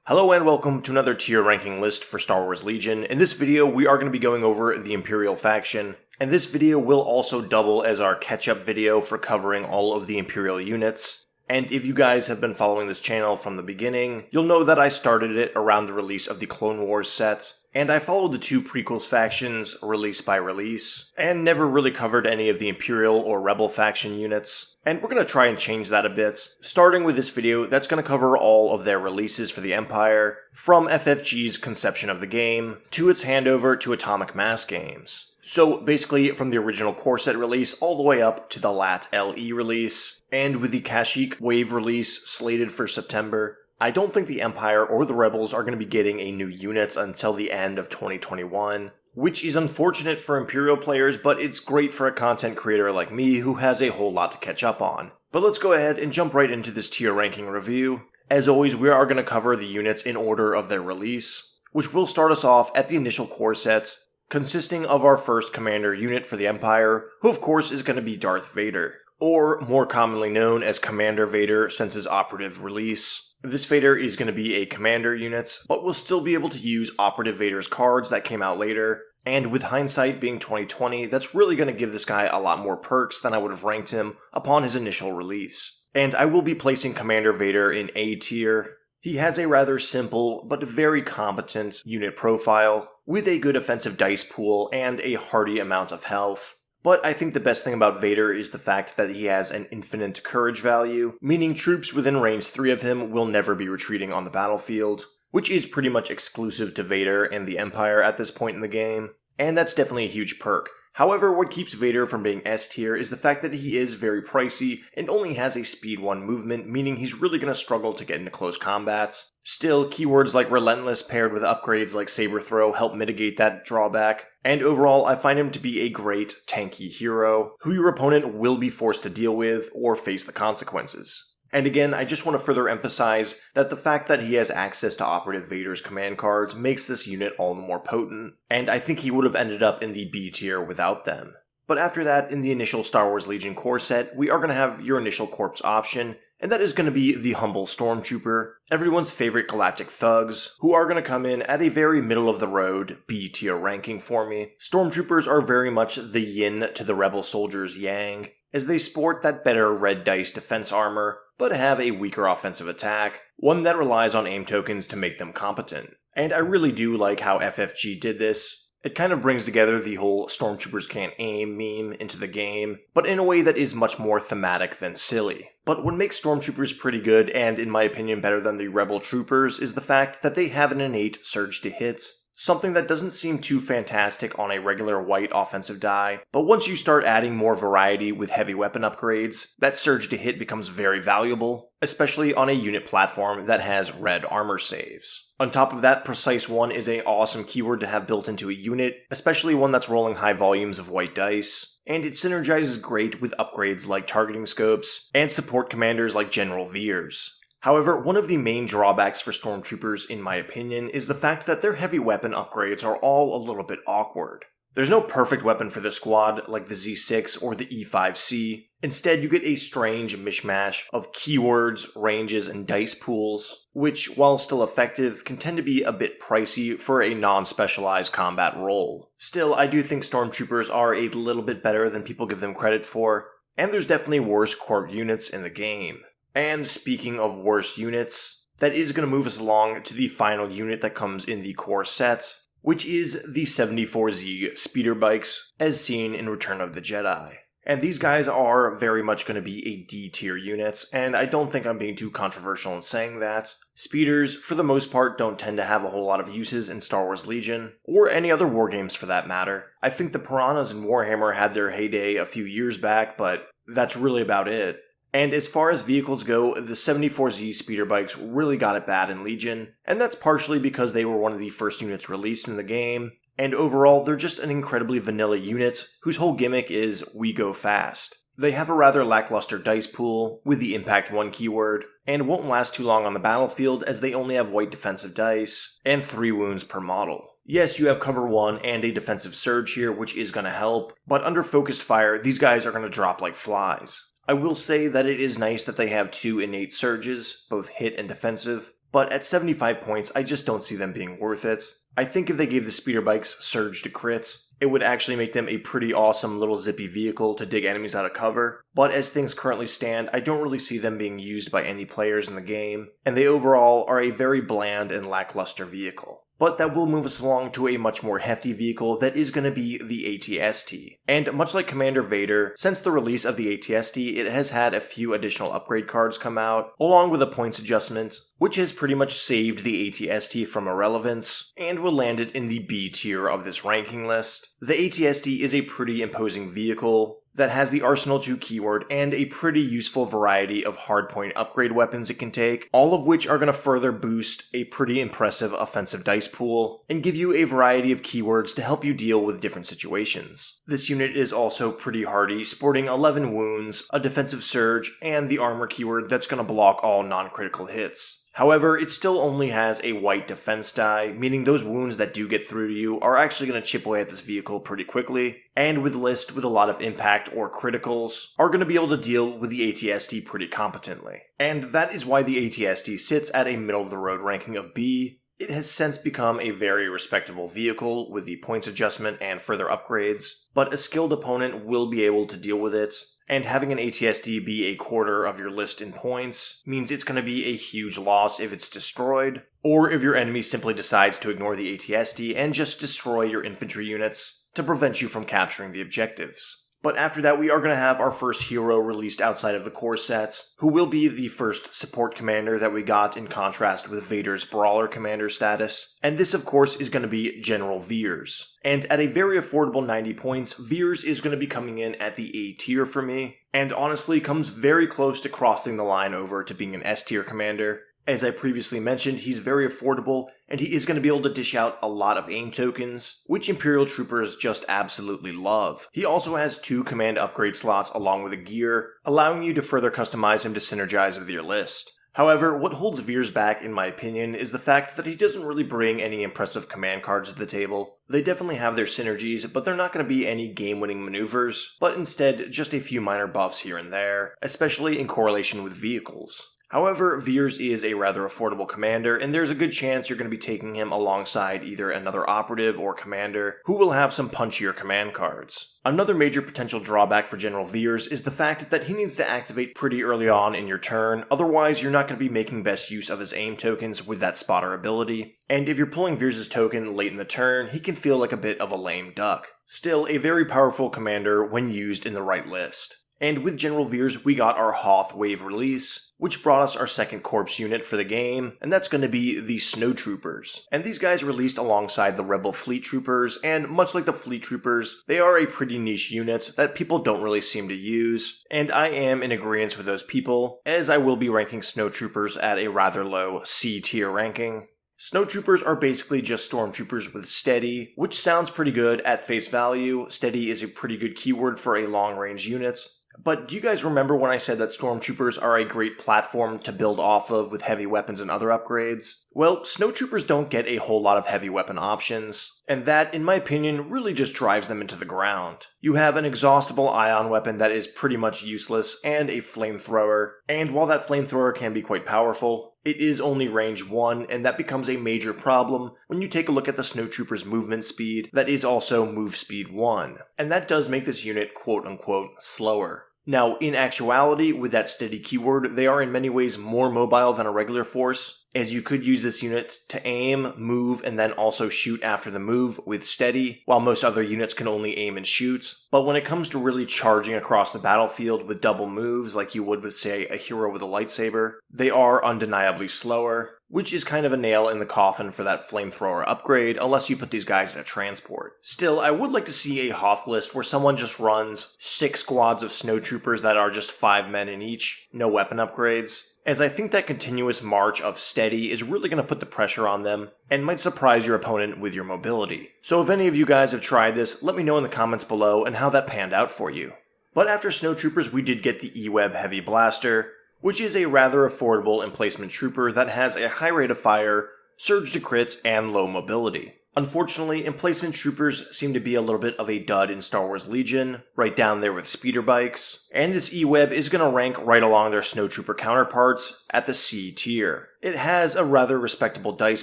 Hello and welcome to another tier ranking list for Star Wars Legion. In this video, we are going to be going over the Imperial faction, and this video will also double as our catch-up video for covering all of the Imperial units. And if you guys have been following this channel from the beginning, you'll know that I started it around the release of the Clone Wars set, and I followed the two prequels factions release by release, and never really covered any of the Imperial or Rebel faction units. And we're going to try and change that a bit. Starting with this video, that's going to cover all of their releases for the Empire, from FFG's conception of the game, to its handover to Atomic Mass Games. So basically, from the original core set release all the way up to the LAT LE release, and with the Kashyyyk wave release slated for September, I don't think the Empire or the Rebels are going to be getting a new unit until the end of 2021. Which is unfortunate for Imperial players, but it's great for a content creator like me who has a whole lot to catch up on. But let's go ahead and jump right into this tier ranking review. As always, we are going to cover the units in order of their release, which will start us off at the initial core set, consisting of our first commander unit for the Empire, who of course is going to be Darth Vader, or more commonly known as Commander Vader since his operative release. This Vader is going to be a commander unit, but we'll still be able to use Operative Vader's cards that came out later, and with hindsight being 2020, that's really going to give this guy a lot more perks than I would have ranked him upon his initial release. And I will be placing Commander Vader in A tier. He has a rather simple but very competent unit profile, with a good offensive dice pool and a hearty amount of health. But I think the best thing about Vader is the fact that he has an infinite courage value, meaning troops within range 3 of him will never be retreating on the battlefield, which is pretty much exclusive to Vader and the Empire at this point in the game, and that's definitely a huge perk. However, what keeps Vader from being S tier is the fact that he is very pricey and only has a speed 1 movement, meaning he's really going to struggle to get into close combats. Still, keywords like Relentless paired with upgrades like Saber Throw help mitigate that drawback, and overall I find him to be a great tanky hero, who your opponent will be forced to deal with or face the consequences. And again, I just want to further emphasize that the fact that he has access to Operative Vader's command cards makes this unit all the more potent, and I think he would have ended up in the B tier without them. But after that, in the initial Star Wars Legion core set, we are going to have your initial corpse option, and that is going to be the humble Stormtrooper, everyone's favorite galactic thugs, who are going to come in at a very middle-of-the-road B tier ranking for me. Stormtroopers are very much the yin to the Rebel soldiers' yang, as they sport that better red dice defense armor, but have a weaker offensive attack, one that relies on aim tokens to make them competent. And I really do like how FFG did this. It kind of brings together the whole Stormtroopers can't aim meme into the game, but in a way that is much more thematic than silly. But what makes Stormtroopers pretty good, and in my opinion better than the Rebel Troopers, is the fact that they have an innate surge to hit. Something that doesn't seem too fantastic on a regular white offensive die, but once you start adding more variety with heavy weapon upgrades, that surge to hit becomes very valuable, especially on a unit platform that has red armor saves. On top of that, Precise 1 is an awesome keyword to have built into a unit, especially one that's rolling high volumes of white dice, and it synergizes great with upgrades like targeting scopes, and support commanders like General Viirs. However, one of the main drawbacks for Stormtroopers, in my opinion, is the fact that their heavy weapon upgrades are all a little bit awkward. There's no perfect weapon for the squad, like the Z6 or the E5C. Instead, you get a strange mishmash of keywords, ranges, and dice pools, which, while still effective, can tend to be a bit pricey for a non-specialized combat role. Still, I do think Stormtroopers are a little bit better than people give them credit for, and there's definitely worse core units in the game. And speaking of worse units, that is going to move us along to the final unit that comes in the core set, which is the 74Z speeder bikes, as seen in Return of the Jedi. And these guys are very much going to be a D tier unit, and I don't think I'm being too controversial in saying that. Speeders, for the most part, don't tend to have a whole lot of uses in Star Wars Legion, or any other wargames for that matter. I think the Piranhas in Warhammer had their heyday a few years back, but that's really about it. And as far as vehicles go, the 74Z speeder bikes really got it bad in Legion, and that's partially because they were one of the first units released in the game, and overall they're just an incredibly vanilla unit whose whole gimmick is we go fast. They have a rather lackluster dice pool, with the Impact 1 keyword, and won't last too long on the battlefield as they only have white defensive dice, and 3 wounds per model. Yes, you have cover 1 and a defensive surge here, which is going to help, but under focused fire, these guys are going to drop like flies. I will say that it is nice that they have 2 innate surges, both hit and defensive, but at 75 points, I just don't see them being worth it. I think if they gave the speeder bikes surge to crits, it would actually make them a pretty awesome little zippy vehicle to dig enemies out of cover, but as things currently stand, I don't really see them being used by any players in the game, and they overall are a very bland and lackluster vehicle. But that will move us along to a much more hefty vehicle that is going to be the AT-ST. And much like Commander Vader, since the release of the AT-ST, it has had a few additional upgrade cards come out, along with a points adjustment, which has pretty much saved the AT-ST from irrelevance, and will land it in the B tier of this ranking list. The AT-ST is a pretty imposing vehicle that has the Arsenal 2 keyword and a pretty useful variety of hardpoint upgrade weapons it can take, all of which are going to further boost a pretty impressive offensive dice pool, and give you a variety of keywords to help you deal with different situations. This unit is also pretty hardy, sporting 11 wounds, a defensive surge, and the armor keyword that's going to block all non-critical hits. However, it still only has a white defense die, meaning those wounds that do get through to you are actually going to chip away at this vehicle pretty quickly, and with lists with a lot of impact or criticals, are going to be able to deal with the AT-ST pretty competently. And that is why the AT-ST sits at a middle-of-the-road ranking of B. It has since become a very respectable vehicle with the points adjustment and further upgrades, but a skilled opponent will be able to deal with it. And having an AT-ST be a quarter of your list in points means it's going to be a huge loss if it's destroyed, or if your enemy simply decides to ignore the AT-ST and just destroy your infantry units to prevent you from capturing the objectives. But after that, we are going to have our first hero released outside of the core sets, who will be the first support commander that we got in contrast with Vader's brawler commander status. And this, of course, is going to be General Viirs. And at a very affordable 90 points, Viirs is going to be coming in at the A tier for me, and honestly comes very close to crossing the line over to being an S tier commander. As I previously mentioned, he's very affordable, and he is going to be able to dish out a lot of aim tokens, which Imperial Troopers just absolutely love. He also has 2 command upgrade slots along with a gear, allowing you to further customize him to synergize with your list. However, what holds Viirs back, in my opinion, is the fact that he doesn't really bring any impressive command cards to the table. They definitely have their synergies, but they're not going to be any game-winning maneuvers, but instead just a few minor buffs here and there, especially in correlation with vehicles. However, Viirs is a rather affordable commander, and there's a good chance you're going to be taking him alongside either another operative or commander who will have some punchier command cards. Another major potential drawback for General Viirs is the fact that he needs to activate pretty early on in your turn, otherwise you're not going to be making best use of his aim tokens with that spotter ability, and if you're pulling Viirs' token late in the turn, he can feel like a bit of a lame duck. Still, a very powerful commander when used in the right list. And with General Viirs, we got our Hoth wave release, which brought us our second corps unit for the game, and that's going to be the Snowtroopers. And these guys released alongside the Rebel Fleet Troopers, and much like the Fleet Troopers, they are a pretty niche unit that people don't really seem to use, and I am in agreement with those people, as I will be ranking Snowtroopers at a rather low C tier ranking. Snowtroopers are basically just Stormtroopers with steady, which sounds pretty good at face value. Steady is a pretty good keyword for a long-range unit. But do you guys remember when I said that Stormtroopers are a great platform to build off of with heavy weapons and other upgrades? Well, Snowtroopers don't get a whole lot of heavy weapon options, and that, in my opinion, really just drives them into the ground. You have an exhaustible ion weapon that is pretty much useless, and a flamethrower, and while that flamethrower can be quite powerful, it is only range 1, and that becomes a major problem when you take a look at the Snowtroopers' movement speed that is also move speed 1, and that does make this unit quote-unquote slower. Now, in actuality, with that steady keyword, they are in many ways more mobile than a regular force, as you could use this unit to aim, move, and then also shoot after the move with steady, while most other units can only aim and shoot. But when it comes to really charging across the battlefield with double moves like you would with, say, a hero with a lightsaber, they are undeniably slower, which is kind of a nail in the coffin for that flamethrower upgrade, unless you put these guys in a transport. Still, I would like to see a Hoth list where someone just runs 6 squads of Snowtroopers that are just 5 men in each, no weapon upgrades, as I think that continuous march of steady is really going to put the pressure on them, and might surprise your opponent with your mobility. So if any of you guys have tried this, let me know in the comments below and how that panned out for you. But after Snowtroopers, we did get the Eweb Heavy Blaster, which is a rather affordable emplacement trooper that has a high rate of fire, surge to crits, and low mobility. Unfortunately, emplacement troopers seem to be a little bit of a dud in Star Wars Legion, right down there with speeder bikes, and this Eweb is going to rank right along their snowtrooper counterparts at the C tier. It has a rather respectable dice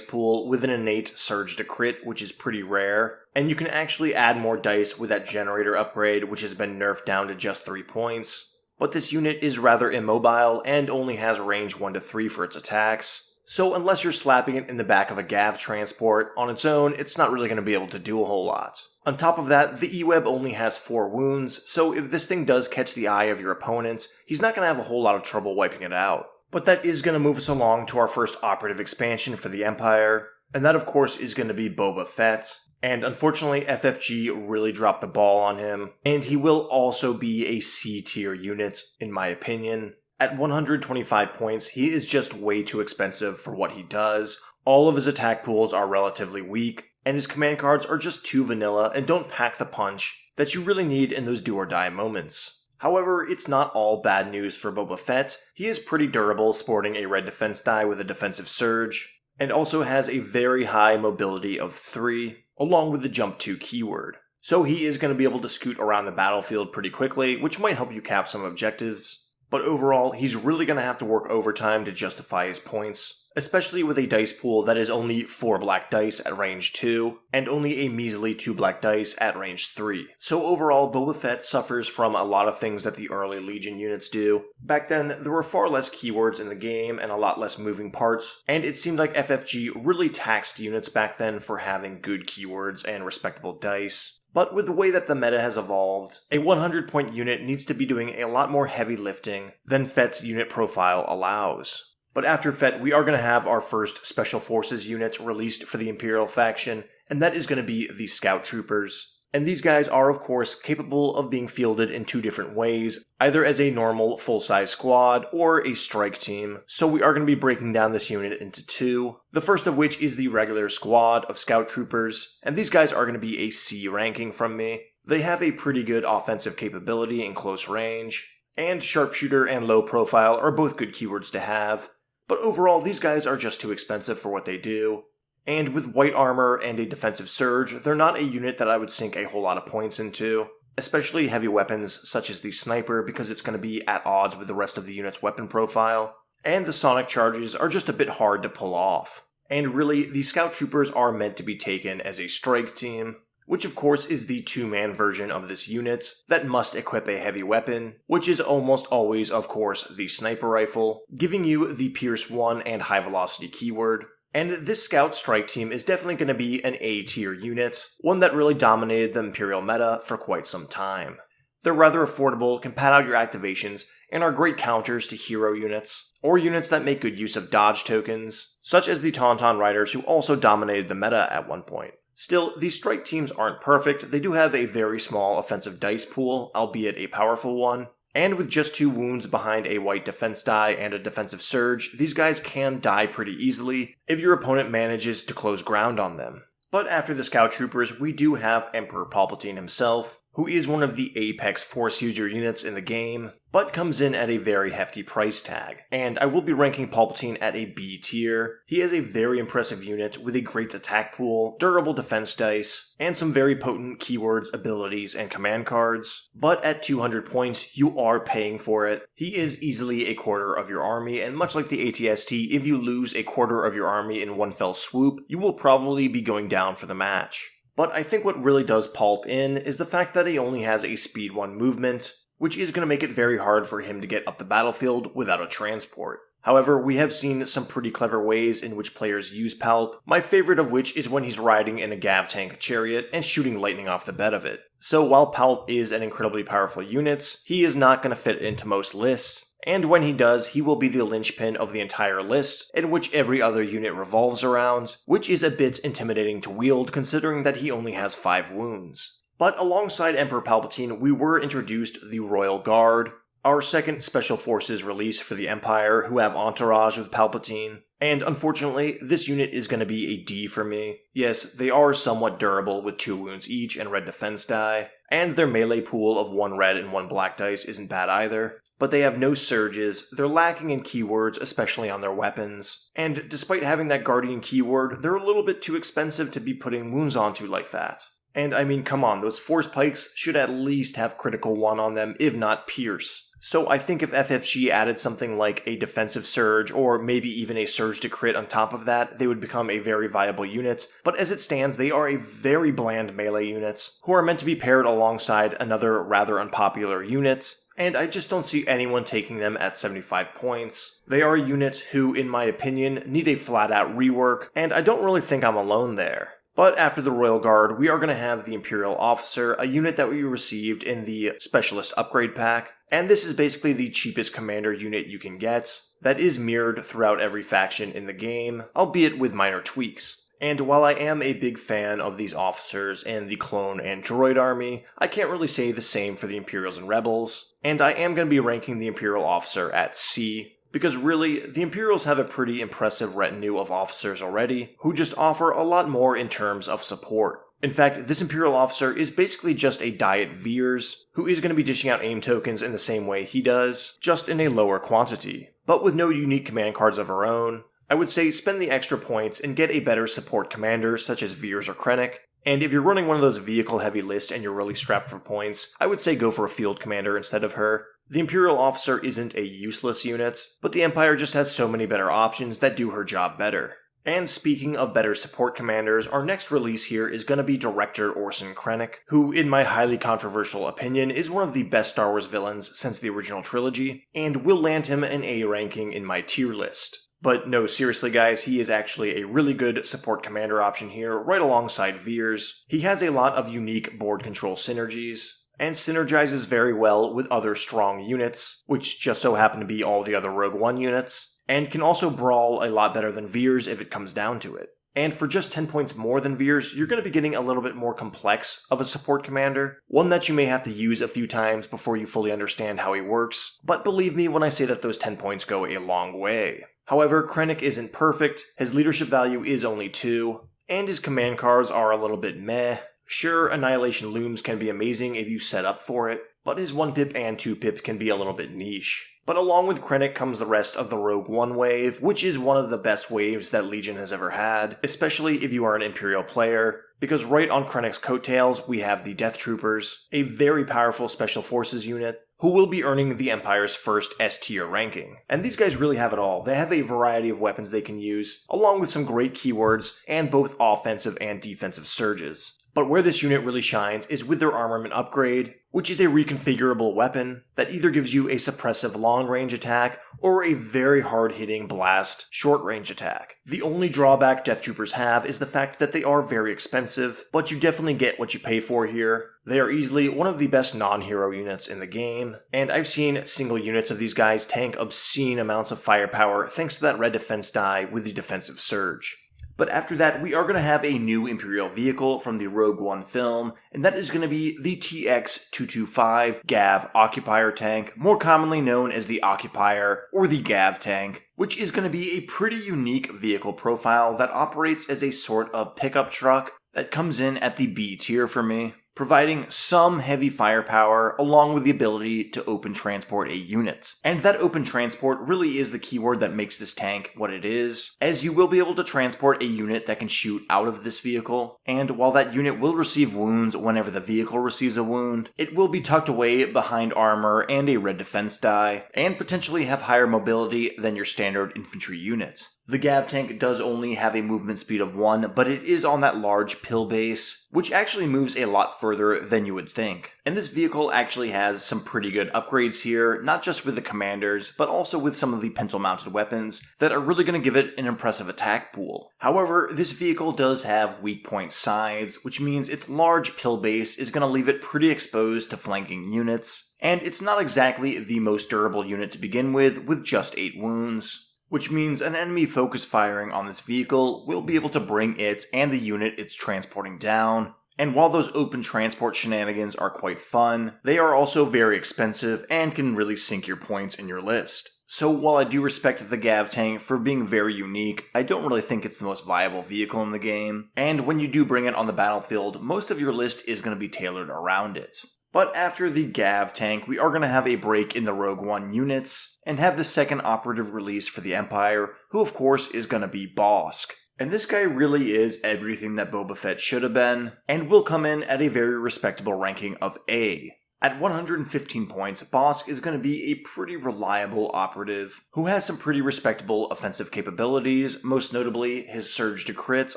pool with an innate surge to crit, which is pretty rare, and you can actually add more dice with that generator upgrade, which has been nerfed down to just 3 points. But this unit is rather immobile and only has range 1 to 3 for its attacks. So unless you're slapping it in the back of a GAV transport, on its own, it's not really going to be able to do a whole lot. On top of that, the Eweb only has 4 wounds, so if this thing does catch the eye of your opponent, he's not going to have a whole lot of trouble wiping it out. But that is going to move us along to our first operative expansion for the Empire, and that of course is going to be Boba Fett. And unfortunately, FFG really dropped the ball on him, and he will also be a C tier unit, in my opinion. At 125 points, he is just way too expensive for what he does. All of his attack pools are relatively weak, and his command cards are just too vanilla and don't pack the punch that you really need in those do or die moments. However, it's not all bad news for Boba Fett. He is pretty durable, sporting a red defense die with a defensive surge, and also has a very high mobility of 3, along with the jump 2 keyword. So he is going to be able to scoot around the battlefield pretty quickly, which might help you cap some objectives. But overall, he's really going to have to work overtime to justify his points, especially with a dice pool that is only 4 black dice at range 2, and only a measly 2 black dice at range 3. So overall, Boba Fett suffers from a lot of things that the early Legion units do. Back then, there were far less keywords in the game and a lot less moving parts, and it seemed like FFG really taxed units back then for having good keywords and respectable dice. But with the way that the meta has evolved, a 100-point unit needs to be doing a lot more heavy lifting than Fett's unit profile allows. But after Fett, we are going to have our first Special Forces unit released for the Imperial faction, and that is going to be the Scout Troopers. And these guys are, of course, capable of being fielded in 2 different ways, either as a normal full-size squad or a strike team. So we are going to be breaking down this unit into 2. The first of which is the regular squad of Scout Troopers, and these guys are going to be a C ranking from me. They have a pretty good offensive capability in close range, and Sharpshooter and Low Profile are both good keywords to have. But overall, these guys are just too expensive for what they do. And with white armor and a defensive surge, they're not a unit that I would sink a whole lot of points into, especially heavy weapons such as the sniper because it's going to be at odds with the rest of the unit's weapon profile, and the sonic charges are just a bit hard to pull off. And really, the Scout Troopers are meant to be taken as a strike team, which of course is the 2-man version of this unit that must equip a heavy weapon, which is almost always, of course, the sniper rifle, giving you the Pierce 1 and high velocity keyword. And this Scout Strike Team is definitely going to be an A-tier unit, one that really dominated the Imperial meta for quite some time. They're rather affordable, can pad out your activations, and are great counters to hero units, or units that make good use of dodge tokens, such as the Tauntaun Riders who also dominated the meta at one point. Still, these strike teams aren't perfect. They do have a very small offensive dice pool, albeit a powerful one. And with just 2 wounds behind a white defense die and a defensive surge, these guys can die pretty easily if your opponent manages to close ground on them. But after the Scout Troopers, we do have Emperor Palpatine himself, who is one of the apex force user units in the game, but comes in at a very hefty price tag. And I will be ranking Palpatine at a B tier. He is a very impressive unit with a great attack pool, durable defense dice, and some very potent keywords, abilities, and command cards. But at 200 points, you are paying for it. He is easily a quarter of your army, and much like the ATST, if you lose a quarter of your army in one fell swoop, you will probably be going down for the match. But I think what really does Palp in is the fact that he only has a speed 1 movement, which is going to make it very hard for him to get up the battlefield without a transport. However, we have seen some pretty clever ways in which players use Palp, my favorite of which is when he's riding in a Gav tank chariot and shooting lightning off the bed of it. So while Palp is an incredibly powerful unit, he is not going to fit into most lists. And when he does, he will be the linchpin of the entire list, in which every other unit revolves around, which is a bit intimidating to wield considering that he only has 5 wounds. But alongside Emperor Palpatine, we were introduced the Royal Guard, our second Special Forces release for the Empire, who have entourage with Palpatine. And unfortunately, this unit is going to be a D for me. Yes, they are somewhat durable with 2 wounds each and red defense die, and their melee pool of 1 red and 1 black dice isn't bad either. but they have no surges, they're lacking in keywords, especially on their weapons, and despite having that Guardian keyword, they're a little bit too expensive to be putting wounds onto like that. And I mean, come on, those Force Pikes should at least have critical 1 on them, if not Pierce. So I think if FFG added something like a defensive surge, or maybe even a surge to crit on top of that, they would become a very viable unit. But as it stands, they are a very bland melee unit, who are meant to be paired alongside another rather unpopular unit, and I just don't see anyone taking them at 75 points. They are a unit who, in my opinion, need a flat-out rework, and I don't really think I'm alone there. But after the Royal Guard, we are going to have the Imperial Officer, a unit that we received in the Specialist Upgrade Pack, and this is basically the cheapest commander unit you can get, that is mirrored throughout every faction in the game, albeit with minor tweaks. And while I am a big fan of these officers and the clone and droid army, I can't really say the same for the Imperials and Rebels, and I am going to be ranking the Imperial Officer at C, because really, the Imperials have a pretty impressive retinue of officers already, who just offer a lot more in terms of support. In fact, this Imperial Officer is basically just a diet Viirs, who is going to be dishing out aim tokens in the same way he does, just in a lower quantity. But with no unique command cards of her own, I would say spend the extra points and get a better support commander such as Viirs or Krennic. And if you're running one of those vehicle-heavy lists and you're really strapped for points, I would say go for a field commander instead of her. The Imperial Officer isn't a useless unit, but the Empire just has so many better options that do her job better. And speaking of better support commanders, our next release here is going to be Director Orson Krennic, who, in my highly controversial opinion, is one of the best Star Wars villains since the original trilogy, and will land him an A ranking in my tier list. But no, seriously guys, he is actually a really good support commander option here, right alongside Viirs. He has a lot of unique board control synergies, and synergizes very well with other strong units, which just so happen to be all the other Rogue One units, and can also brawl a lot better than Viirs if it comes down to it. And for just 10 points more than Viirs, you're going to be getting a little bit more complex of a support commander, one that you may have to use a few times before you fully understand how he works, but believe me when I say that those 10 points go a long way. However, Krennic isn't perfect, his leadership value is only 2, and his command cards are a little bit meh. Sure, Annihilation Looms can be amazing if you set up for it, but his 1-pip and 2-pip can be a little bit niche. But along with Krennic comes the rest of the Rogue One wave, which is one of the best waves that Legion has ever had, especially if you are an Imperial player, because right on Krennic's coattails we have the Death Troopers, a very powerful Special Forces unit, who will be earning the Empire's first S-tier ranking. And these guys really have it all. They have a variety of weapons they can use, along with some great keywords, and both offensive and defensive surges. But where this unit really shines is with their armament upgrade, which is a reconfigurable weapon that either gives you a suppressive long-range attack or a very hard-hitting blast short-range attack. The only drawback Death Troopers have is the fact that they are very expensive, but you definitely get what you pay for here. They are easily one of the best non-hero units in the game, and I've seen single units of these guys tank obscene amounts of firepower thanks to that red defense die with the defensive surge. But after that, we are going to have a new Imperial vehicle from the Rogue One film, and that is going to be the TX-225 GAV Occupier tank, more commonly known as the Occupier or the GAV tank, which is going to be a pretty unique vehicle profile that operates as a sort of pickup truck that comes in at the B tier for me, providing some heavy firepower along with the ability to open transport a unit. And that open transport really is the keyword that makes this tank what it is, as you will be able to transport a unit that can shoot out of this vehicle, and while that unit will receive wounds whenever the vehicle receives a wound, it will be tucked away behind armor and a red defense die, and potentially have higher mobility than your standard infantry unit. The GAV tank does only have a movement speed of 1, but it is on that large pill base, which actually moves a lot further than you would think. And this vehicle actually has some pretty good upgrades here, not just with the commanders, but also with some of the pintle-mounted weapons that are really going to give it an impressive attack pool. However, this vehicle does have weak point sides, which means its large pill base is going to leave it pretty exposed to flanking units, and it's not exactly the most durable unit to begin with just 8 wounds. Which means an enemy focus firing on this vehicle will be able to bring it and the unit it's transporting down. And while those open transport shenanigans are quite fun, they are also very expensive and can really sink your points in your list. So while I do respect the GAV tank for being very unique, I don't really think it's the most viable vehicle in the game. And when you do bring it on the battlefield, most of your list is going to be tailored around it. But after the Gav tank, we are going to have a break in the Rogue One units, and have the second operative release for the Empire, who of course is going to be Bossk. And this guy really is everything that Boba Fett should have been, and will come in at a very respectable ranking of A. At 115 points, Bossk is going to be a pretty reliable operative, who has some pretty respectable offensive capabilities, most notably his surge to crits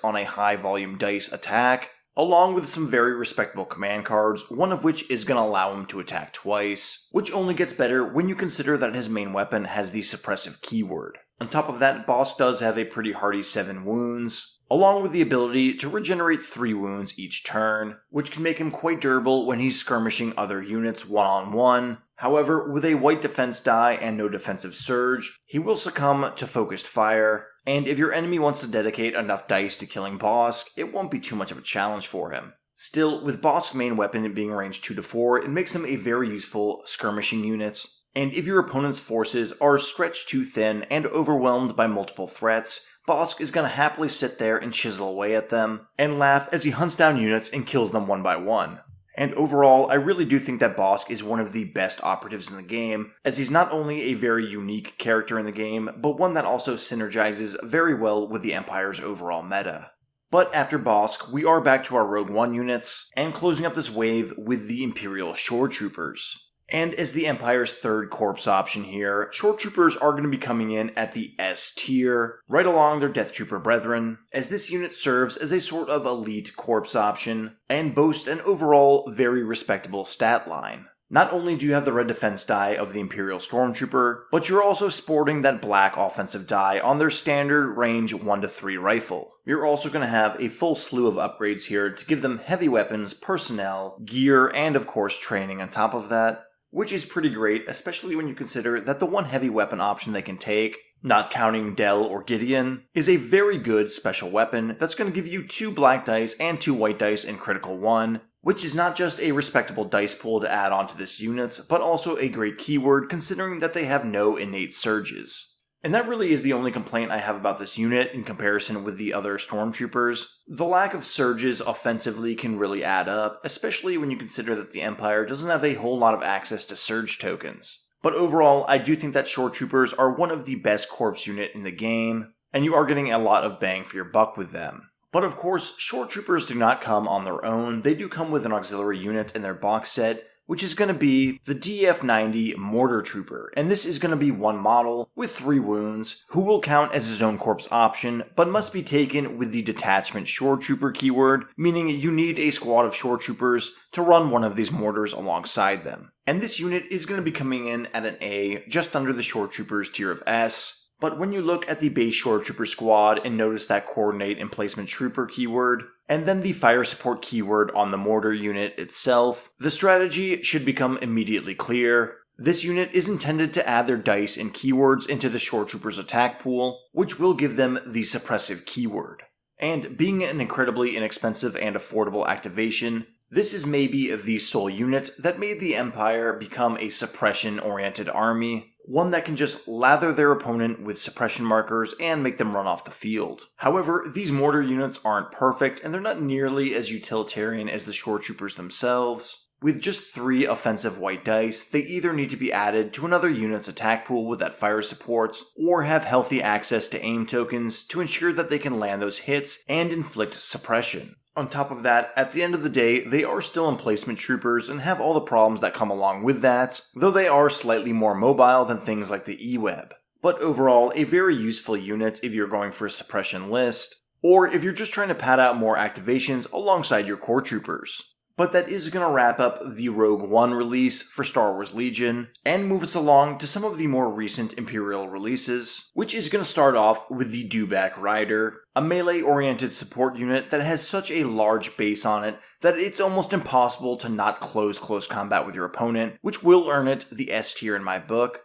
on a high volume dice attack, along with some very respectable command cards, one of which is going to allow him to attack twice, which only gets better when you consider that his main weapon has the suppressive keyword. On top of that, Bossk does have a pretty hearty 7 wounds, along with the ability to regenerate 3 wounds each turn, which can make him quite durable when he's skirmishing other units one-on-one. However, with a white defense die and no defensive surge, he will succumb to focused fire, and if your enemy wants to dedicate enough dice to killing Bossk, it won't be too much of a challenge for him. Still, with Bossk's main weapon being range 2 to 4, it makes him a very useful skirmishing unit, and if your opponent's forces are stretched too thin and overwhelmed by multiple threats, Bossk is going to happily sit there and chisel away at them, and laugh as he hunts down units and kills them one by one. And overall, I really do think that Bossk is one of the best operatives in the game, as he's not only a very unique character in the game, but one that also synergizes very well with the Empire's overall meta. But after Bossk, we are back to our Rogue One units, and closing up this wave with the Imperial Shore Troopers. And as the Empire's third corps option here, Shore Troopers are going to be coming in at the S tier, right along their Death Trooper brethren, as this unit serves as a sort of elite corps option, and boasts an overall very respectable stat line. Not only do you have the red defense die of the Imperial Stormtrooper, but you're also sporting that black offensive die on their standard range 1 to 3 rifle. You're also going to have a full slew of upgrades here to give them heavy weapons, personnel, gear, and of course training on top of that, which is pretty great, especially when you consider that the one heavy weapon option they can take, not counting Del or Gideon, is a very good special weapon that's going to give you 2 black dice and 2 white dice in critical 1, which is not just a respectable dice pool to add onto this unit, but also a great keyword considering that they have no innate surges. And that really is the only complaint I have about this unit in comparison with the other Stormtroopers. The lack of surges offensively can really add up, especially when you consider that the Empire doesn't have a whole lot of access to surge tokens. But overall, I do think that Shore Troopers are one of the best corps unit in the game, and you are getting a lot of bang for your buck with them. But of course, Shore Troopers do not come on their own, they do come with an auxiliary unit in their box set, which is going to be the DF-90 Mortar Trooper, and this is going to be one model with 3 wounds, who will count as his own corps option, but must be taken with the Detachment Shore Trooper keyword, meaning you need a squad of Shore Troopers to run one of these mortars alongside them. And this unit is going to be coming in at an A, just under the Shore Troopers tier of S. But when you look at the base Shore Trooper squad and notice that Coordinate and Placement Trooper keyword, and then the Fire Support keyword on the mortar unit itself, the strategy should become immediately clear. This unit is intended to add their dice and keywords into the Shore Troopers attack pool, which will give them the suppressive keyword. And being an incredibly inexpensive and affordable activation, this is maybe the sole unit that made the Empire become a suppression-oriented army, one that can just lather their opponent with suppression markers and make them run off the field. However, these mortar units aren't perfect, and they're not nearly as utilitarian as the Shore Troopers themselves. With just 3 offensive white dice, they either need to be added to another unit's attack pool with that fire support, or have healthy access to aim tokens to ensure that they can land those hits and inflict suppression. On top of that, at the end of the day, they are still Emplacement Troopers and have all the problems that come along with that, though they are slightly more mobile than things like the Eweb. But overall, a very useful unit if you're going for a suppression list, or if you're just trying to pad out more activations alongside your core troopers. But that is going to wrap up the Rogue One release for Star Wars Legion, and move us along to some of the more recent Imperial releases, which is going to start off with the Dewback Rider, a melee-oriented support unit that has such a large base on it that it's almost impossible to not close combat with your opponent, which will earn it the S tier in my book.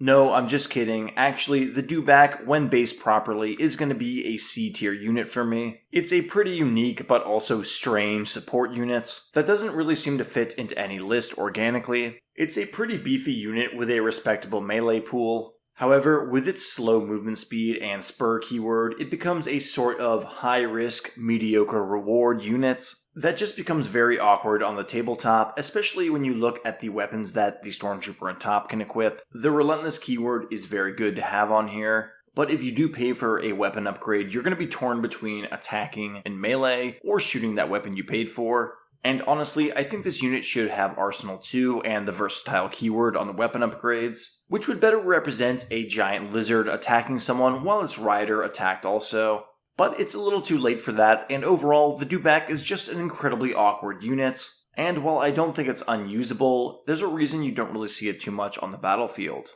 No, I'm just kidding. Actually, the Dewback, when based properly, is going to be a C tier unit for me. It's a pretty unique but also strange support unit that doesn't really seem to fit into any list organically. It's a pretty beefy unit with a respectable melee pool. However, with its slow movement speed and spur keyword, it becomes a sort of high-risk, mediocre reward units that just becomes very awkward on the tabletop, especially when you look at the weapons that the Stormtrooper on top can equip. The Relentless keyword is very good to have on here, but if you do pay for a weapon upgrade, you're going to be torn between attacking and melee, or shooting that weapon you paid for. And honestly, I think this unit should have Arsenal 2 and the versatile keyword on the weapon upgrades, which would better represent a giant lizard attacking someone while its rider attacked also. But it's a little too late for that, and overall, the Dewback is just an incredibly awkward unit. And while I don't think it's unusable, there's a reason you don't really see it too much on the battlefield.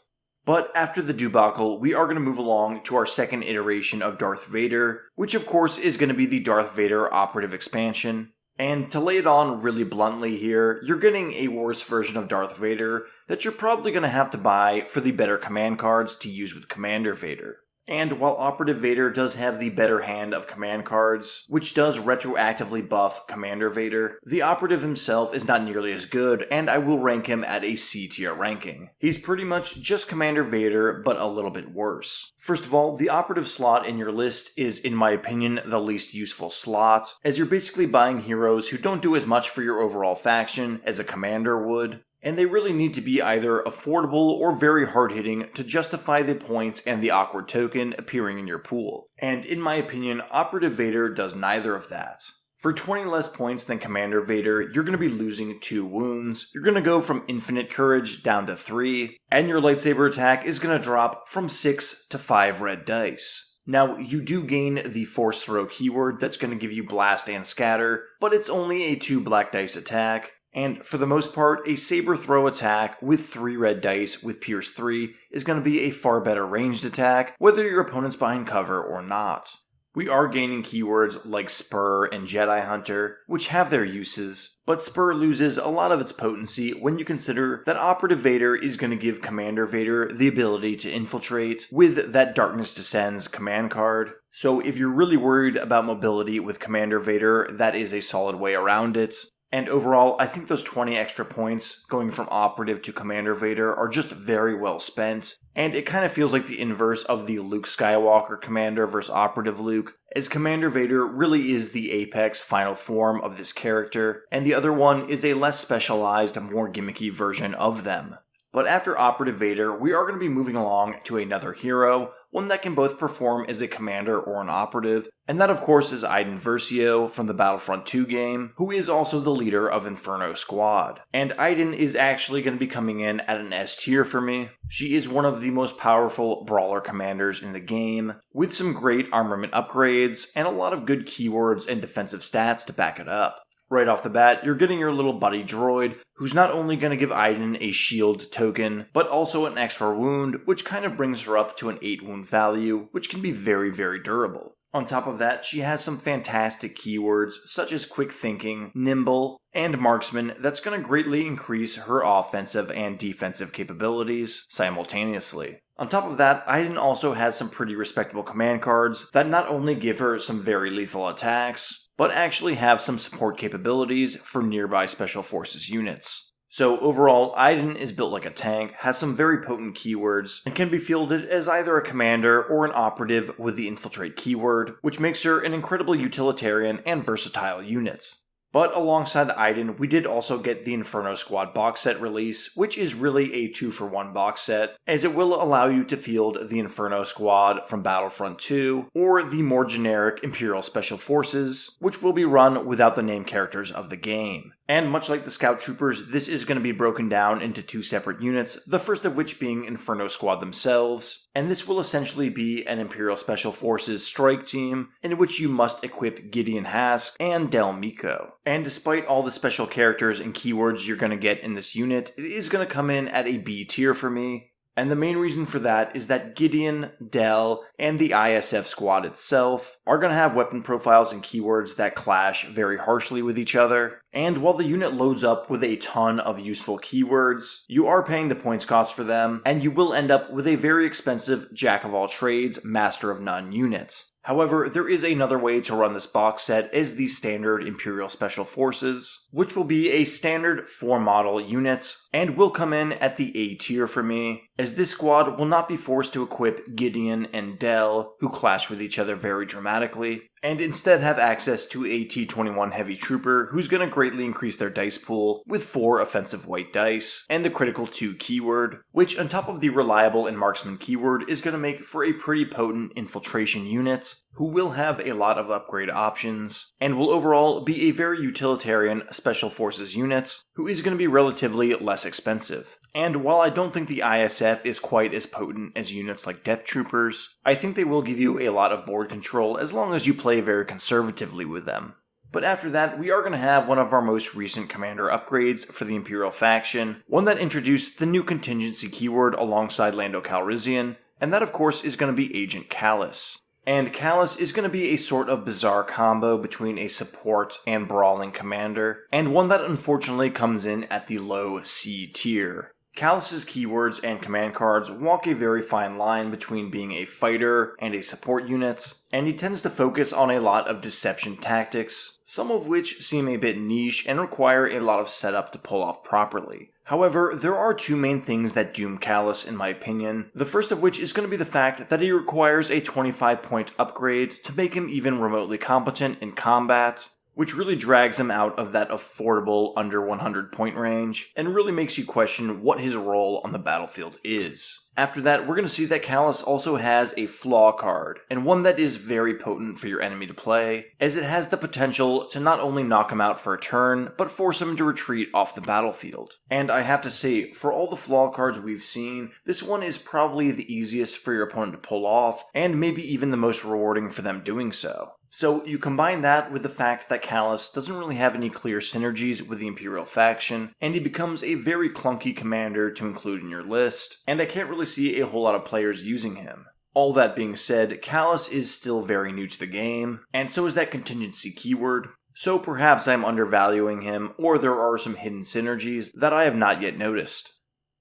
But after the debacle, we are going to move along to our second iteration of Darth Vader, which of course is going to be the Darth Vader operative expansion. And to lay it on really bluntly here, you're getting a worse version of Darth Vader that you're probably going to have to buy for the better command cards to use with Commander Vader. And while Operative Vader does have the better hand of command cards, which does retroactively buff Commander Vader, the Operative himself is not nearly as good, and I will rank him at a C tier ranking. He's pretty much just Commander Vader, but a little bit worse. First of all, the Operative slot in your list is, in my opinion, the least useful slot, as you're basically buying heroes who don't do as much for your overall faction as a Commander would. And they really need to be either affordable or very hard-hitting to justify the points and the awkward token appearing in your pool. And in my opinion, Operative Vader does neither of that. For 20 less points than Commander Vader, you're going to be losing 2 wounds, you're going to go from infinite courage down to 3, and your lightsaber attack is going to drop from 6 to 5 red dice. Now, you do gain the Force Throw keyword that's going to give you Blast and Scatter, but it's only a 2 black dice attack. And for the most part, a saber throw attack with 3 red dice with Pierce 3 is going to be a far better ranged attack, whether your opponent's behind cover or not. We are gaining keywords like Spur and Jedi Hunter, which have their uses, but Spur loses a lot of its potency when you consider that Operative Vader is going to give Commander Vader the ability to infiltrate with that Darkness Descends command card. So if you're really worried about mobility with Commander Vader, that is a solid way around it. And overall, I think those 20 extra points going from Operative to Commander Vader are just very well spent. And it kind of feels like the inverse of the Luke Skywalker Commander versus Operative Luke, as Commander Vader really is the apex final form of this character, and the other one is a less specialized, more gimmicky version of them. But after Operative Vader, we are going to be moving along to another hero, one that can both perform as a commander or an operative, and that of course is Iden Versio from the Battlefront 2 game, who is also the leader of Inferno Squad. And Iden is actually going to be coming in at an S tier for me. She is one of the most powerful brawler commanders in the game, with some great armament upgrades, and a lot of good keywords and defensive stats to back it up. Right off the bat, you're getting your little buddy droid, who's not only going to give Iden a shield token, but also an extra wound, which kind of brings her up to an 8 wound value, which can be very, very durable. On top of that, she has some fantastic keywords, such as Quick Thinking, Nimble, and Marksman, that's going to greatly increase her offensive and defensive capabilities simultaneously. On top of that, Iden also has some pretty respectable command cards that not only give her some very lethal attacks, but actually have some support capabilities for nearby Special Forces units. So overall, Iden is built like a tank, has some very potent keywords, and can be fielded as either a commander or an operative with the Infiltrate keyword, which makes her an incredibly utilitarian and versatile unit. But alongside Iden, we did also get the Inferno Squad box set release, which is really a 2-for-1 box set, as it will allow you to field the Inferno Squad from Battlefront 2, or the more generic Imperial Special Forces, which will be run without the named characters of the game. And much like the Scout Troopers, this is going to be broken down into 2 separate units, the first of which being Inferno Squad themselves, and this will essentially be an Imperial Special Forces strike team, in which you must equip Gideon Hask and Del Meeko. And despite all the special characters and keywords you're going to get in this unit, it is going to come in at a B tier for me. And the main reason for that is that Gideon, Del, and the ISF squad itself are going to have weapon profiles and keywords that clash very harshly with each other. And while the unit loads up with a ton of useful keywords, you are paying the points cost for them, and you will end up with a very expensive jack-of-all-trades, master-of-none unit. However, there is another way to run this box set as the standard Imperial Special Forces, which will be a standard 4 model units, and will come in at the A tier for me, as this squad will not be forced to equip Gideon and Del, who clash with each other very dramatically, and instead have access to a T-21 Heavy Trooper who's going to greatly increase their dice pool with 4 offensive white dice, and the critical 2 keyword, which on top of the reliable and marksman keyword is going to make for a pretty potent infiltration unit, who will have a lot of upgrade options, and will overall be a very utilitarian Special Forces unit, who is going to be relatively less expensive. And while I don't think the ISF is quite as potent as units like Death Troopers, I think they will give you a lot of board control as long as you play very conservatively with them. But after that, we are going to have one of our most recent commander upgrades for the Imperial faction, one that introduced the new contingency keyword alongside Lando Calrissian, and that of course is going to be Agent Callus. And Callus is going to be a sort of bizarre combo between a support and brawling commander, and one that unfortunately comes in at the low C tier. Callus's keywords and command cards walk a very fine line between being a fighter and a support unit, and he tends to focus on a lot of deception tactics, some of which seem a bit niche and require a lot of setup to pull off properly. However, there are 2 main things that doom Callus in my opinion, the first of which is going to be the fact that he requires a 25-point upgrade to make him even remotely competent in combat, which really drags him out of that affordable under 100-point range, and really makes you question what his role on the battlefield is. After that, we're going to see that Callus also has a flaw card, and one that is very potent for your enemy to play, as it has the potential to not only knock him out for a turn, but force him to retreat off the battlefield. And I have to say, for all the flaw cards we've seen, this one is probably the easiest for your opponent to pull off, and maybe even the most rewarding for them doing so. So you combine that with the fact that Callus doesn't really have any clear synergies with the Imperial faction, and he becomes a very clunky commander to include in your list, and I can't really see a whole lot of players using him. All that being said, Callus is still very new to the game, and so is that contingency keyword, so perhaps I'm undervaluing him, or there are some hidden synergies that I have not yet noticed.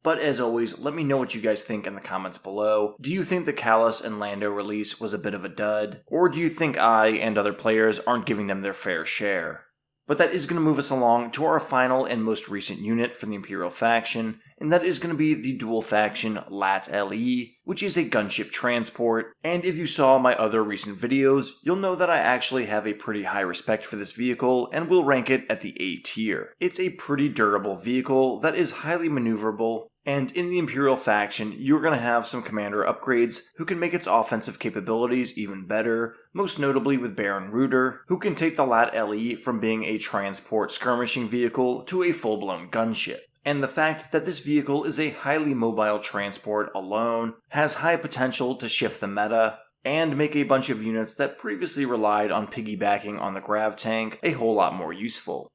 But as always, let me know what you guys think in the comments below. Do you think the Callus and Lando release was a bit of a dud? Or do you think I and other players aren't giving them their fair share? But that is going to move us along to our final and most recent unit from the Imperial faction, and that is going to be the dual faction LAT LE, which is a gunship transport. And if you saw my other recent videos, you'll know that I actually have a pretty high respect for this vehicle and will rank it at the A tier. It's a pretty durable vehicle that is highly maneuverable, and in the Imperial faction, you're going to have some commander upgrades who can make its offensive capabilities even better, most notably with Baron Reuter, who can take the LAT LE from being a transport skirmishing vehicle to a full-blown gunship. And the fact that this vehicle is a highly mobile transport alone has high potential to shift the meta, and make a bunch of units that previously relied on piggybacking on the grav tank a whole lot more useful.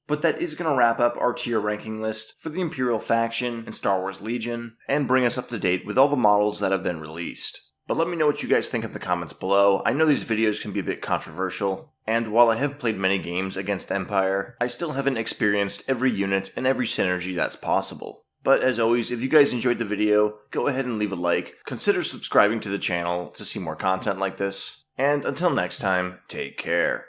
But that is going to wrap up our tier ranking list for the Imperial faction and Star Wars Legion, and bring us up to date with all the models that have been released. But let me know what you guys think in the comments below. I know these videos can be a bit controversial, and while I have played many games against Empire, I still haven't experienced every unit and every synergy that's possible. But as always, if you guys enjoyed the video, go ahead and leave a like, consider subscribing to the channel to see more content like this, and until next time, take care.